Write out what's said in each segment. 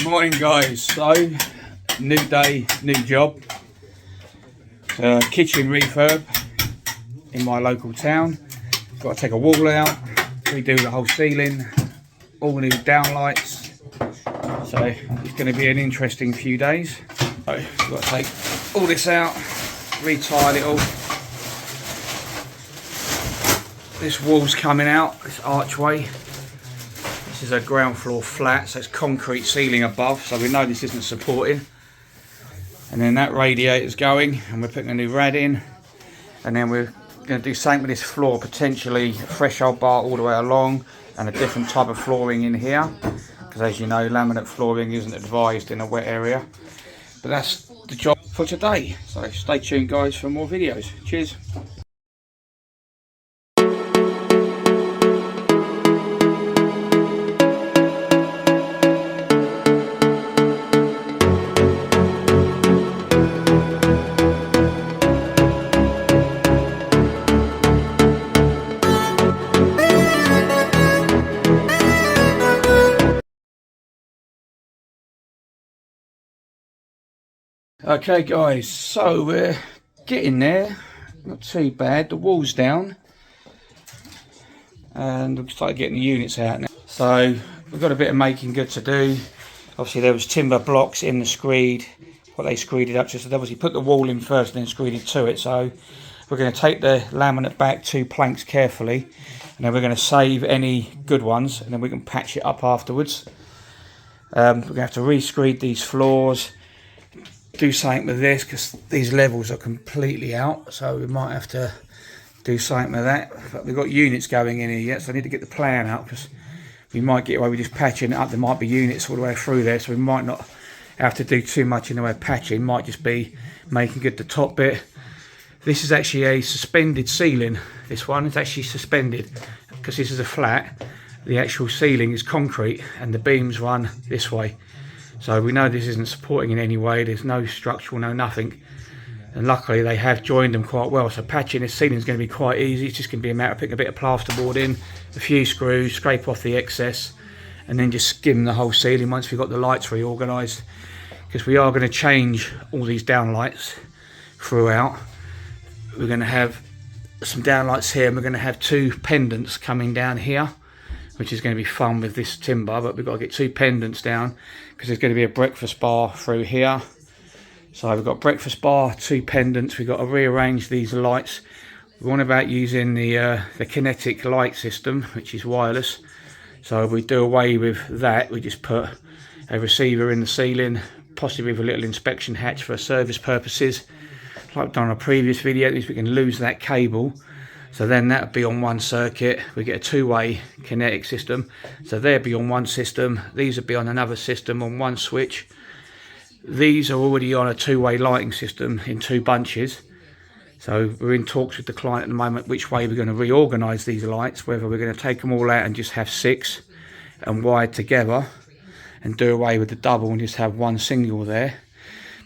Morning guys, so new day, new job, kitchen refurb in my local town. Got to take a wall out, redo the whole ceiling, all new downlights, so it's going to be an interesting few days. So got to take all this out, retile it all. This wall's coming out, this archway. This is a ground floor flat, so it's concrete ceiling above, so we know this isn't supporting. And then that radiator's going, and we're putting a new rad in. And then we're going to do something with this floor, potentially a threshold bar all the way along, and a different type of flooring in here. Because as you know, laminate flooring isn't advised in a wet area. But that's the job for today. So stay tuned guys for more videos. Cheers. Okay guys, so we're getting there, not too bad. The wall's down and we've started getting the units out now. So we've got a bit of making good to do. Obviously there was timber blocks in the screed, what they screeded it up to, so they obviously put the wall in first and then screeded to it. So we're going to take the laminate back 2 planks carefully, and then we're going to save any good ones, and then we can patch it up afterwards. We're going to have to re-screed these floors, do something with this because these levels are completely out, so we might have to do something with that. But we've got units going in here yet, so I need to get the plan out because we might get away with just patching it up. There might be units all the way through there, so we might not have to do too much in the way of patching. Might just be making good the top bit. This is actually a suspended ceiling. This one is actually suspended because this is a flat. The actual ceiling is concrete and the beams run this way. So we know this isn't supporting in any way. There's no structural, no nothing. And luckily they have joined them quite well. So patching this ceiling is going to be quite easy. It's just going to be a matter of putting a bit of plasterboard in, a few screws, scrape off the excess, and then just skim the whole ceiling once we've got the lights reorganised. Because we are going to change all these downlights throughout. We're going to have some downlights here, and we're going to have 2 pendants coming down here, which is going to be fun with this timber. But we've got to get 2 pendants down because there's going to be a breakfast bar through here. So we've got breakfast bar, 2 pendants. We've got to rearrange these lights. We're on about using the kinetic light system, which is wireless. So if we do away with that, we just put a receiver in the ceiling, possibly with a little inspection hatch for service purposes. Like I've done on a previous video, at least we can lose that cable. So then that would be on one circuit. We get a 2-way kinetic system. So they'll be on one system. These would be on another system on one switch. These are already on a 2-way lighting system in 2 bunches. So we're in talks with the client at the moment which way we're going to reorganise these lights. Whether we're going to take them all out and just have 6 and wired together and do away with the double and just have 1 single there.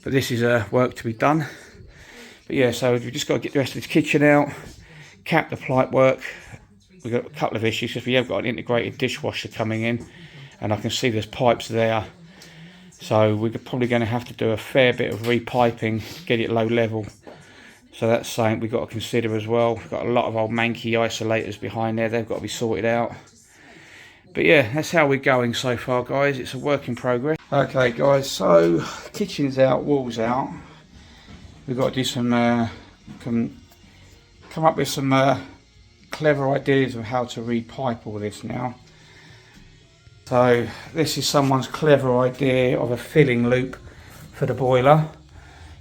But this is work to be done. But yeah, so we've just got to get the rest of this kitchen out. Cap the pipe work. We've got a couple of issues because we have got an integrated dishwasher coming in, and I can see there's pipes there, so we're probably going to have to do a fair bit of repiping, get it low level. So that's something we've got to consider as well. We've got a lot of old manky isolators behind there, they've got to be sorted out. But yeah, that's how we're going so far guys. It's a work in progress. Okay guys, so kitchen's out, walls out. We've got to do some come up with some clever ideas of how to repipe all this now. So this is someone's clever idea of a filling loop for the boiler.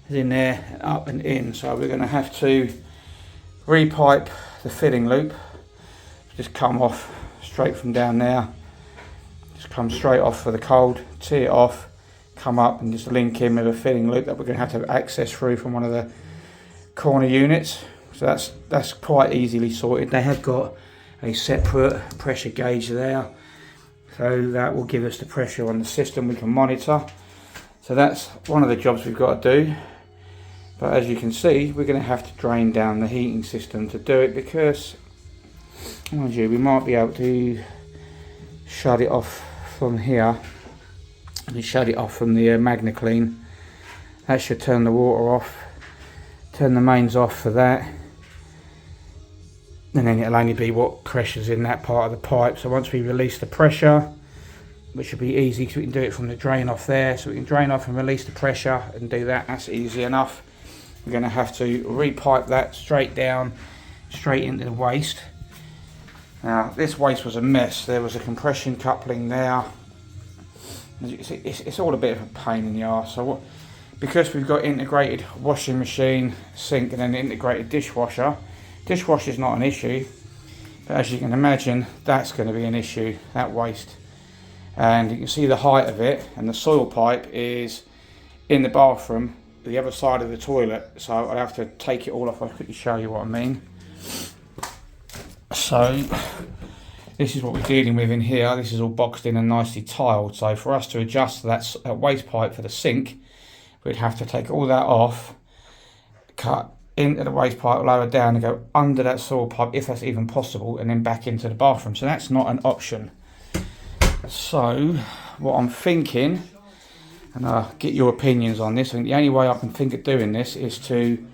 It's in there, up and in. So we're going to have to repipe the filling loop. Just come off straight from down there. Just come straight off for the cold, tee it off, come up and just link in with a filling loop that we're going to have access through from one of the corner units. So that's quite easily sorted. They have got a separate pressure gauge there, so that will give us the pressure on the system we can monitor. So that's one of the jobs we've got to do. But as you can see, we're going to have to drain down the heating system to do it, because mind you, we might be able to shut it off from here You shut it off from the Magna Clean. That should turn the water off. Turn the mains off for that. And then it'll only be what pressure's in that part of the pipe. So once we release the pressure, which should be easy because we can do it from the drain off there. So we can drain off and release the pressure and do that. That's easy enough. We're going to have to repipe that straight down, straight into the waste. Now this waste was a mess. There was a compression coupling there. As you can see, it's all a bit of a pain in the arse. So because we've got integrated washing machine, sink and then integrated dishwasher, dishwasher is not an issue. But as you can imagine, that's going to be an issue, that waste. And you can see the height of it, and the soil pipe is in the bathroom, the other side of the toilet. So I'd have to take it all off. I'll quickly show you what I mean. So this is what we're dealing with in here. This is all boxed in and nicely tiled. So for us to adjust that waste pipe for the sink, we'd have to take all that off, cut into the waste pipe, lower down and go under that soil pipe, if that's even possible, and then back into the bathroom. So that's not an option. So what I'm thinking, and I'll get your opinions on this, I think the only way I can think of doing this is to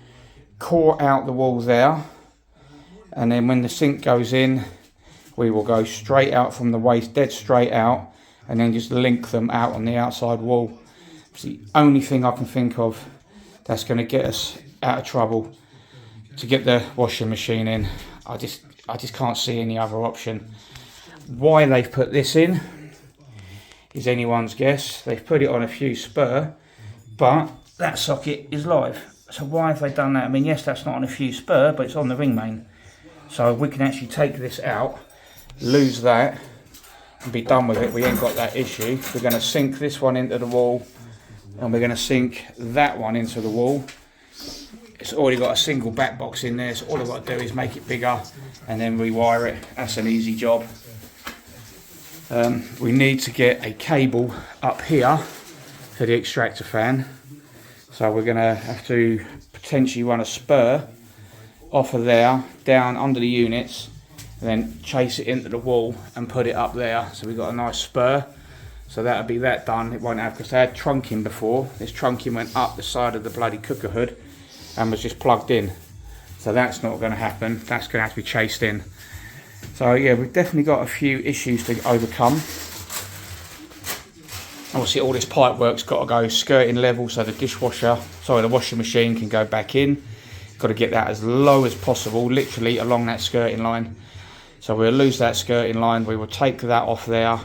core out the wall there, and then when the sink goes in, we will go straight out from the waste, dead straight out, and then just link them out on the outside wall. It's the only thing I can think of that's going to get us out of trouble to get the washing machine in. I just can't see any other option. Why they've put this in is anyone's guess. They've put it on a fuse spur, but that socket is live. So why have they done that? I mean, yes, that's not on a fuse spur, but it's on the ring main. So we can actually take this out, lose that, and be done with it. We ain't got that issue. We're going to sink this one into the wall, and we're going to sink that one into the wall. It's already got a single back box in there, so all I've got to do is make it bigger and then rewire it. That's an easy job. We need to get a cable up here for the extractor fan, so we're going to have to potentially run a spur off of there down under the units and then chase it into the wall and put it up there. So we've got a nice spur, so that'll be that done. It won't have, because they had trunking before. This trunking went up the side of the bloody cooker hood and was just plugged in, so that's not going to happen. That's going to have to be chased in. So yeah, we've definitely got a few issues to overcome. Obviously all this pipe work's got to go skirting level so the washing machine can go back in. Got to get that as low as possible, literally along that skirting line. So we'll lose that skirting line, we will take that off there,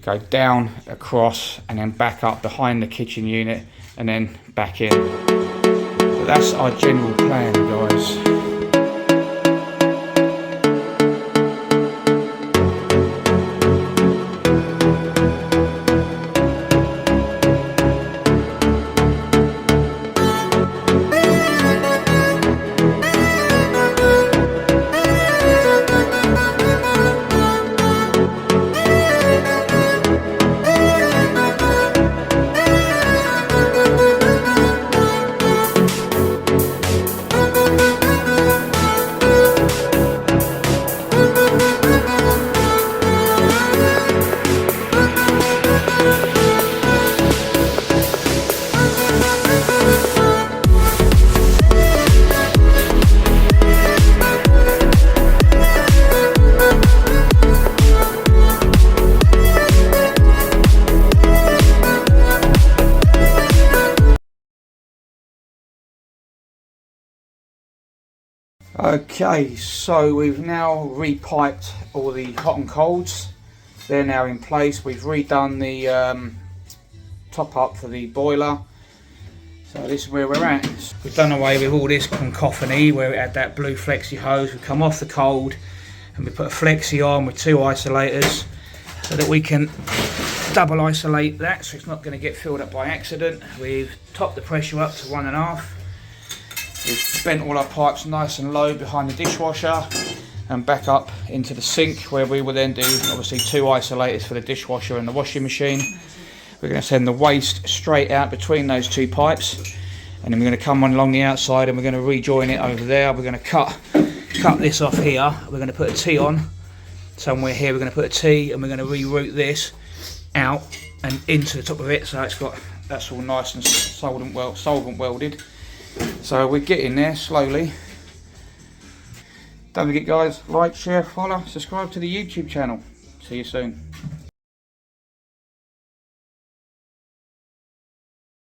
go down, across, and then back up behind the kitchen unit, and then back in. But that's our general plan, guys. Okay, so we've now repiped all the hot and colds. They're now in place. We've redone the top up for the boiler. So this is where we're at. We've done away with all this cacophony where we had that blue flexi hose. We've come off the cold and we put a flexi on with two isolators so that we can double isolate that so it's not going to get filled up by accident. We've topped the pressure up to 1.5. We've bent all our pipes nice and low behind the dishwasher and back up into the sink, where we will then do obviously two isolators for the dishwasher and the washing machine. We're going to send the waste straight out between those two pipes, and then we're going to come on along the outside and we're going to rejoin it over there. We're going to cut this off here. We're going to put a T on somewhere here. We're going to put a T and we're going to reroute this out and into the top of it, so it's got, that's all nice and solvent welded. So we're getting there slowly. Don't forget guys, like, share, follow, subscribe to the YouTube channel. See you soon.